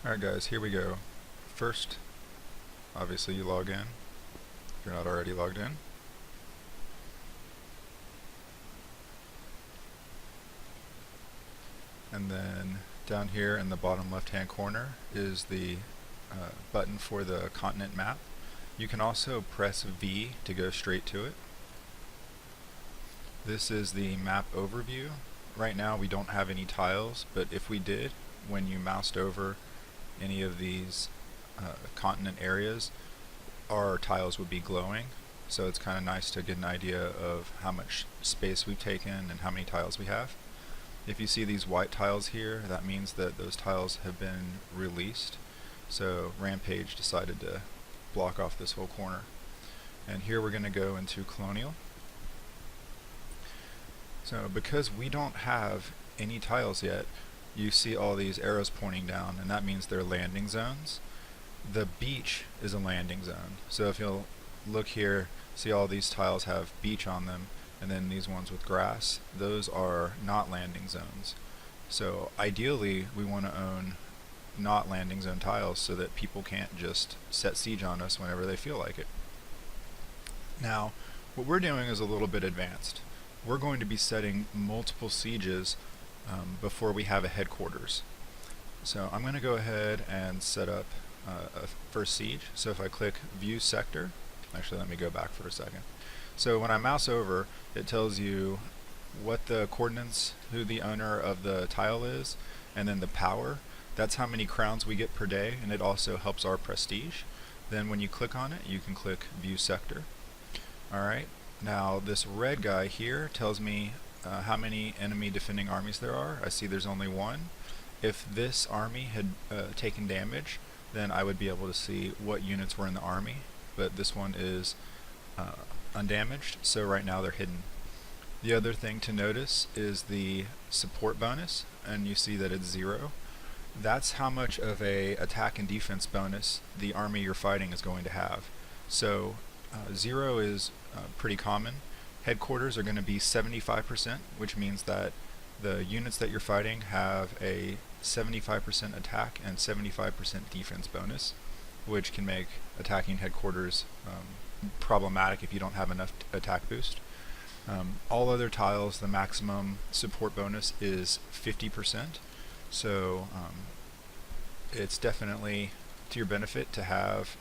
Alright guys, here we go. First, obviously you log in, if you're not already logged in. And then down here in the bottom left hand corner is the button for the continent map. You can also press V to go straight to it. This is the map overview. Right now we don't have any tiles, but if we did, when you moused over any of these continent areas, our tiles would be glowing. So it's kind of nice to get an idea of how much space we've taken and how many tiles we have. If you see these white tiles here, that means that those tiles have been released. So Rampage decided to block off this whole corner. And here we're going to go into Colonial. So because we don't have any tiles yet, you see all these arrows pointing down, and that means they're landing zones. The beach is a landing zone. So if you'll look here, see all these tiles have beach on them, and then these ones with grass, those are not landing zones. So ideally we want to own not landing zone tiles so that people can't just set siege on us whenever they feel like it. Now what we're doing is a little bit advanced. We're going to be setting multiple sieges before we have a headquarters. So I'm going to go ahead and set up a first siege. So if I click view sector, actually let me go back for a second. So when I mouse over, it tells you what the coordinates, who the owner of the tile is, and then the power. That's how many crowns we get per day, and it also helps our prestige. Then when you click on it, you can click view sector. Alright, now this red guy here tells me how many enemy defending armies there are. I see there's only one. If this army had taken damage, then I would be able to see what units were in the army, but this one is undamaged, so right now they're hidden. The other thing to notice is the support bonus, and you see that it's 0. That's how much of a attack and defense bonus the army you're fighting is going to have. So 0 is pretty common. Headquarters are going to be 75%, which means that the units that you're fighting have a 75% attack and 75% defense bonus, which can make attacking headquarters problematic if you don't have enough attack boost. All other tiles, the maximum support bonus is 50%, so it's definitely to your benefit to have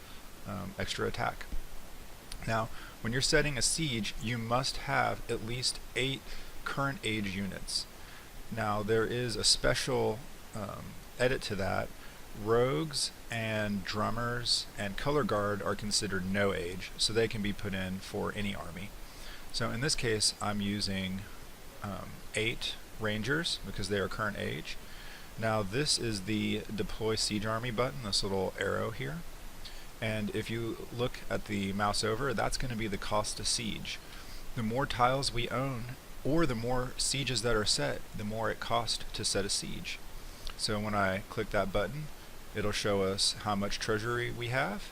extra attack. Now, when you're setting a siege, you must have at least 8 current age units. Now, there is a special edit to that. Rogues and drummers and color guard are considered no age, so they can be put in for any army. So in this case, I'm using 8 rangers because they are current age. Now this is the deploy siege army button, this little arrow here. And if you look at the mouse over, that's going to be the cost to siege. The more tiles we own, or the more sieges that are set, the more it costs to set a siege. So when I click that button, it'll show us how much treasury we have,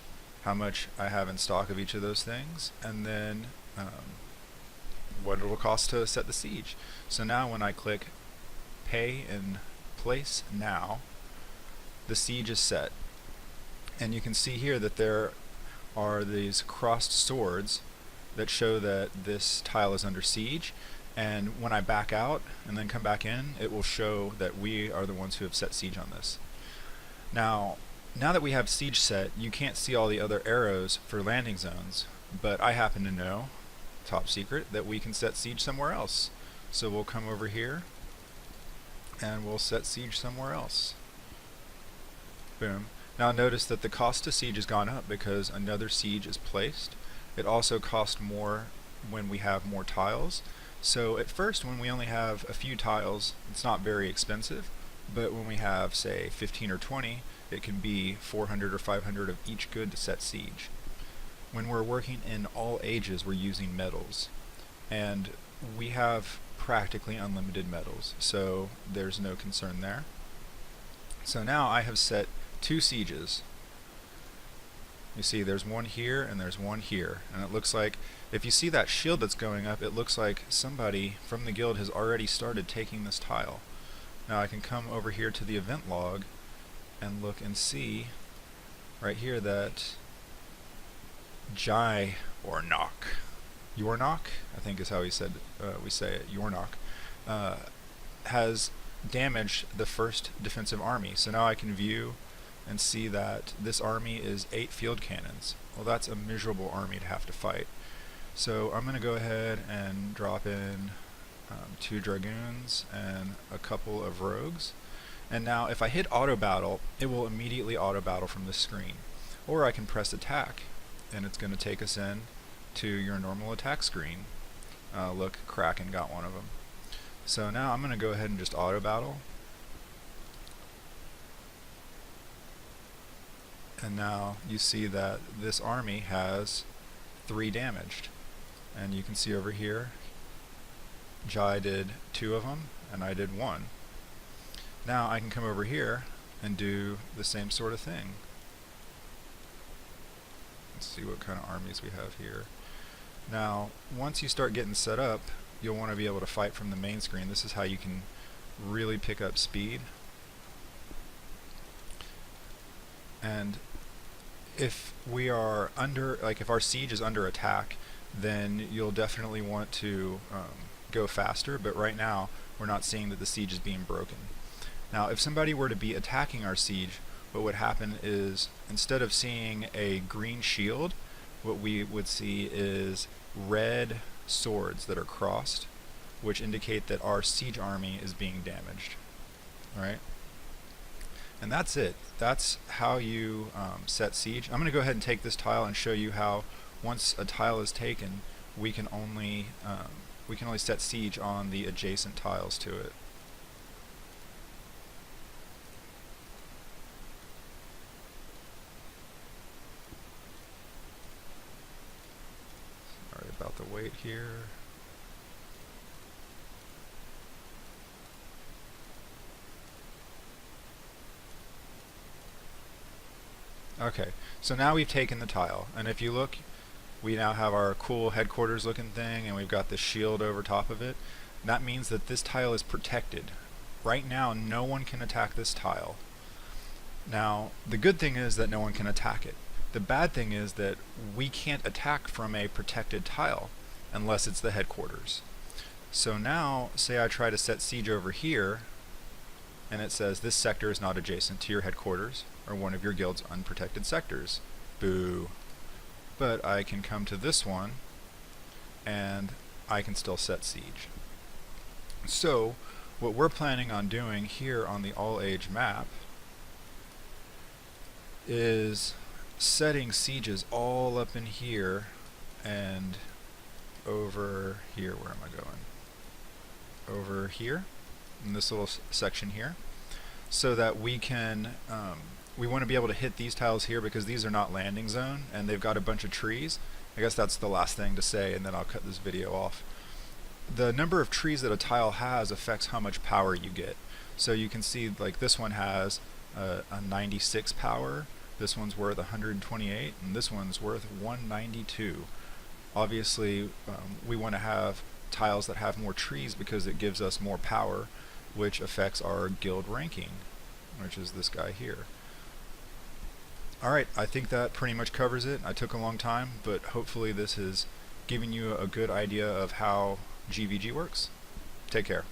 how much I have in stock of each of those things, and then what it will cost to set the siege. So now when I click pay in place now, the siege is set. And you can see here that there are these crossed swords that show that this tile is under siege. And when I back out and then come back in, it will show that we are the ones who have set siege on this. Now that we have siege set, you can't see all the other arrows for landing zones, but I happen to know, top secret, that we can set siege somewhere else. So we'll come over here and we'll set siege somewhere else. Boom. Now notice that the cost to siege has gone up because another siege is placed. It also costs more when we have more tiles. So at first, when we only have a few tiles, it's not very expensive, but when we have, say, 15 or 20, it can be 400 or 500 of each good to set siege. When we're working in all ages, we're using metals, and we have practically unlimited metals, so there's no concern there. So now I have set 2 sieges. You see there's one here and there's one here, and it looks like, if you see that shield that's going up, it looks like somebody from the guild has already started taking this tile. Now I can come over here to the event log, and look and see right here that Yornok, I think is how we say it, Yornok, has damaged the first defensive army. So now I can view and see that this army is 8 field cannons. Well, that's a miserable army to have to fight. So I'm going to go ahead and drop in 2 dragoons and a couple of rogues. And now if I hit auto battle, it will immediately auto battle from this screen. Or I can press attack, and it's going to take us in to your normal attack screen. Look, Kraken got one of them. So now I'm going to go ahead and just auto battle. And now you see that this army has 3 damaged. And you can see over here, Jai did 2 of them, and I did 1. Now I can come over here and do the same sort of thing. Let's see what kind of armies we have here. Now, once you start getting set up, you'll want to be able to fight from the main screen. This is how you can really pick up speed. And if we are under, like if our siege is under attack, then you'll definitely want to go faster, but right now we're not seeing that the siege is being broken. Now if somebody were to be attacking our siege, what would happen is instead of seeing a green shield, what we would see is red swords that are crossed, which indicate that our siege army is being damaged. Alright? And that's it. That's how you set siege. I'm going to go ahead and take this tile and show you how once a tile is taken, we can only set siege on the adjacent tiles to it. Sorry about the wait here. Okay, so now we've taken the tile, and if you look, we now have our cool headquarters looking thing, and we've got the shield over top of it. That means that this tile is protected. Right now, no one can attack this tile. Now, the good thing is that no one can attack it. The bad thing is that we can't attack from a protected tile unless it's the headquarters. So now, say I try to set siege over here, and it says this sector is not adjacent to your headquarters or one of your guild's unprotected sectors. Boo. But I can come to this one and I can still set siege. So what we're planning on doing here on the all age map is setting sieges all up in here and over here. Where am I going? Over here in this little section here, so that we can we want to be able to hit these tiles here because these are not landing zone and they've got a bunch of trees. I guess that's the last thing to say, and then I'll cut this video off. The number of trees that a tile has affects how much power you get. So you can see like this one has a 96 power, this one's worth 128, and this one's worth 192. Obviously we want to have tiles that have more trees because it gives us more power, which affects our guild ranking, which is this guy here. Alright, I think that pretty much covers it. I took a long time, but hopefully this has given you a good idea of how GvG works. Take care.